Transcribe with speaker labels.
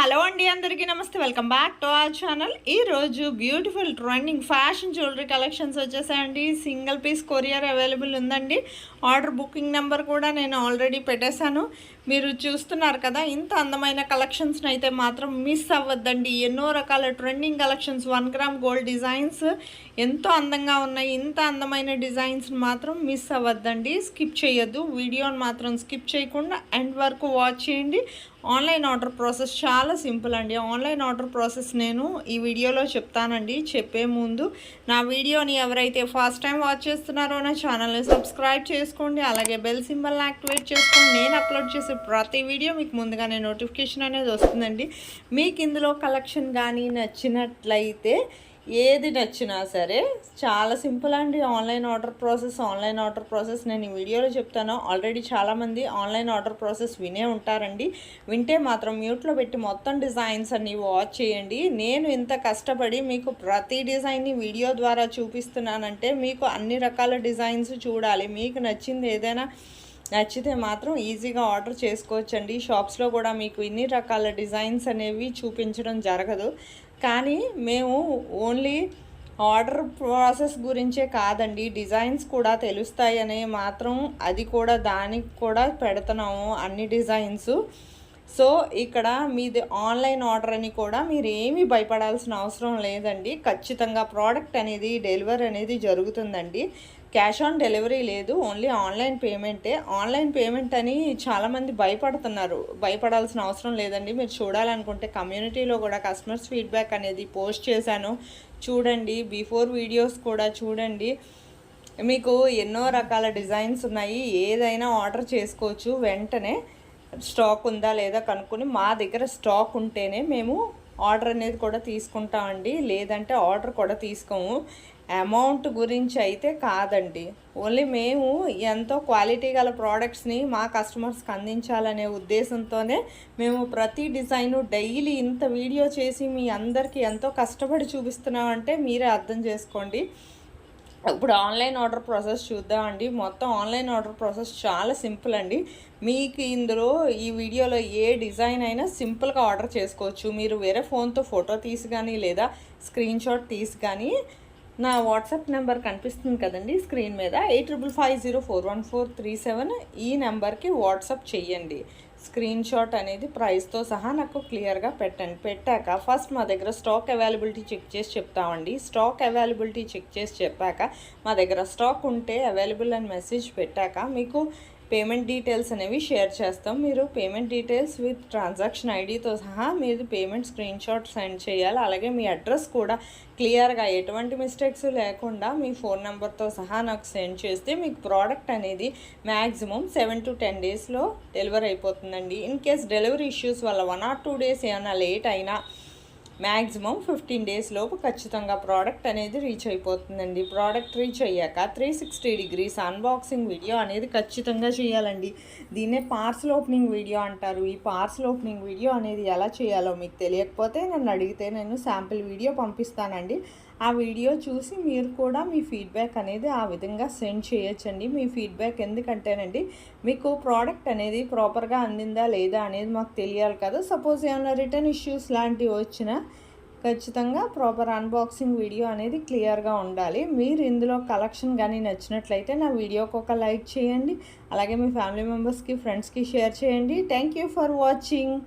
Speaker 1: Hello అండి, అందరికీ నమస్తే. Welcome back to our channel. ఈరోజు beautiful trending fashion jewellery collections వచ్చేసాయండి. సింగిల్ పీస్ కొరియర్ అవైలబుల్ ఉందండి. ఆర్డర్ బుకింగ్ నెంబర్ కూడా నేను ఆల్రెడీ పెట్టేశాను. మీరు చూస్తున్నారు కదా, ఇంత అందమైన కలెక్షన్స్ని అయితే మాత్రం మిస్ అవ్వద్దండి. ఎన్నో రకాల trending collections, 1 gram gold designs ఎంతో అందంగా ఉన్నాయి. ఇంత అందమైన డిజైన్స్ని మాత్రం మిస్ అవ్వద్దండి. స్కిప్ చేయొద్దు, వీడియోని మాత్రం స్కిప్ చేయకుండా ఎండ్ వరకు వాచ్ చేయండి. ఆన్లైన్ ఆర్డర్ ప్రాసెస్ చాలా సింపుల్ అండి. ఆన్లైన్ ఆర్డర్ ప్రాసెస్ నేను ఈ వీడియోలో చెప్తానండి. చెప్పే ముందు నా వీడియోని ఎవరైతే ఫస్ట్ టైం వాచ్ చేస్తున్నారో నా ఛానల్ని సబ్స్క్రైబ్ చేసుకోండి. అలాగే బెల్ సింబల్ని యాక్టివేట్ చేసుకోండి. నేను అప్లోడ్ చేసే ప్రతి వీడియో మీకు ముందుగానే నోటిఫికేషన్ అనేది వస్తుందండి. మీకు ఇందులో కలెక్షన్ కానీ నచ్చినట్లయితే ఏది నచ్చినా సరే చాలా సింపుల్ అండి. ఆన్లైన్ ఆర్డర్ ప్రాసెస్ నేను ఈ వీడియోలో చెప్తాను. ఆల్రెడీ చాలామంది ఆన్లైన్ ఆర్డర్ ప్రాసెస్ వినే ఉంటారండి. వింటే మాత్రం మ్యూట్లో పెట్టి మొత్తం డిజైన్స్ అన్ని వాచ్ చేయండి. నేను ఇంత కష్టపడి మీకు ప్రతి డిజైన్ని వీడియో ద్వారా చూపిస్తున్నానంటే మీకు అన్ని రకాల డిజైన్స్ చూడాలి. మీకు నచ్చింది ఏదైనా నచ్చితే మాత్రం ఈజీగా ఆర్డర్ చేసుకోవచ్చండి. షాప్స్లో కూడా మీకు ఇన్ని రకాల డిజైన్స్ అనేవి చూపించడం జరగదు. కానీ మేము ఓన్లీ ఆర్డర్ ప్రాసెస్ గురించే కాదండి, డిజైన్స్ కూడా తెలుస్తాయనే మాత్రం అది కూడా దానికి కూడా పెడుతున్నాము అన్ని డిజైన్స్. సో ఇక్కడ మీది ఆన్లైన్ ఆర్డర్ అని కూడా మీరు ఏమీ భయపడాల్సిన అవసరం లేదండి. ఖచ్చితంగా ప్రోడక్ట్ అనేది డెలివరీ అనేది జరుగుతుందండి. క్యాష్ ఆన్ డెలివరీ లేదు, ఓన్లీ ఆన్లైన్ పేమెంటే. ఆన్లైన్ పేమెంట్ అని చాలామంది భయపడుతున్నారు. భయపడాల్సిన అవసరం లేదండి. మీరు చూడాలనుకుంటే కమ్యూనిటీలో కూడా కస్టమర్స్ ఫీడ్బ్యాక్ అనేది పోస్ట్ చేశాను, చూడండి. బిఫోర్ వీడియోస్ కూడా చూడండి. మీకు ఎన్నో రకాల డిజైన్స్ ఉన్నాయి, ఏదైనా ఆర్డర్ చేసుకోవచ్చు. వెంటనే స్టాక్ ఉందా లేదా కనుక్కొని మా దగ్గర స్టాక్ ఉంటేనే మేము ఆర్డర్ అనేది కూడా తీసుకుంటామండి, లేదంటే ఆర్డర్ కూడా తీసుకోము. అమౌంట్ గురించి అయితే కాదండి, ఓన్లీ మేము ఎంతో క్వాలిటీ గల ప్రోడక్ట్స్ని మా కస్టమర్స్కి అందించాలనే ఉద్దేశంతోనే మేము ప్రతి డిజైను డైలీ ఇంత వీడియో చేసి మీ అందరికీ ఎంతో కష్టపడి చూపిస్తున్నామంటే మీరే అర్థం చేసుకోండి. ఇప్పుడు ఆన్లైన్ ఆర్డర్ ప్రాసెస్ చూద్దామండి. మొత్తం ఆన్లైన్ ఆర్డర్ ప్రాసెస్ చాలా సింపుల్ అండి. మీకు ఇందులో ఈ వీడియోలో ఏ డిజైన్ అయినా సింపుల్గా ఆర్డర్ చేసుకోవచ్చు. మీరు వేరే ఫోన్తో ఫోటో తీసి కానీ లేదా స్క్రీన్ షాట్ తీసి కానీ నా వాట్సాప్ నెంబర్ కనిపిస్తుంది కదండి స్క్రీన్ మీద, 8550414437 ఈ నెంబర్కి వాట్సాప్ చెయ్యండి. స్క్రీన్ షాట్ అనేది ప్రైస్తో సహా నాకు క్లియర్గా పెట్టండి. పెట్టాక ఫస్ట్ మా దగ్గర స్టాక్ అవైలబిలిటీ చెక్ చేసి చెప్తామండి. స్టాక్ అవైలబిలిటీ చెక్ చేసి చెప్పాక మా దగ్గర స్టాక్ ఉంటే అవైలబుల్ అని మెసేజ్ పెట్టాక మీకు పేమెంట్ డీటెయిల్స్ అనేవి షేర్ చేస్తాం. మీరు పేమెంట్ డీటెయిల్స్ విత్ ట్రాన్సాక్షన్ ఐడితో సహా మీరు పేమెంట్ స్క్రీన్ షాట్ సెండ్ చేయాలి. అలాగే మీ అడ్రస్ కూడా క్లియర్గా ఎటువంటి మిస్టేక్స్ లేకుండా మీ ఫోన్ నెంబర్తో సహా నాకు సెండ్ చేస్తే మీకు ప్రోడక్ట్ అనేది మ్యాక్సిమం 7 to 10 డేస్లో డెలివరీ అయిపోతుందండి. ఇన్ కేస్ డెలివరీ ఇష్యూస్ వల్ల 1 or 2 డేస్ ఏమైనా లేట్ అయినా మ్యాక్సిమం 15 డేస్ లోపు ఖచ్చితంగా ప్రోడక్ట్ అనేది రీచ్ అయిపోతుందండి. ప్రోడక్ట్ రీచ్ అయ్యాక 360 degrees అన్బాక్సింగ్ వీడియో అనేది ఖచ్చితంగా చేయాలండి. దీన్నే పార్సల్ ఓపెనింగ్ వీడియో అంటారు. ఈ పార్సల్ ఓపెనింగ్ వీడియో అనేది ఎలా చేయాలో మీకు తెలియకపోతే నన్ను అడిగితే నేను శాంపిల్ వీడియో పంపిస్తానండి. ఆ వీడియో చూసి మీరు కూడా మీ ఫీడ్బ్యాక్ అనేది ఆ విధంగా సెండ్ చేయొచ్చండి. మీ ఫీడ్బ్యాక్ ఎందుకంటేనండి మీకు ప్రోడక్ట్ అనేది ప్రాపర్గా అందిందా లేదా అనేది మాకు తెలియాలి కదా. సపోజ్ ఏమైనా రిటర్న్ ఇష్యూస్ లాంటివి వచ్చినా ఖచ్చితంగా ప్రాపర్ అన్బాక్సింగ్ వీడియో అనేది క్లియర్గా ఉండాలి. మీరు ఇందులో కలెక్షన్ కానీ నచ్చినట్లయితే నా వీడియోకి ఒక లైక్ చేయండి. అలాగే మీ ఫ్యామిలీ మెంబర్స్కి, ఫ్రెండ్స్కి షేర్ చేయండి. Thank you for watching.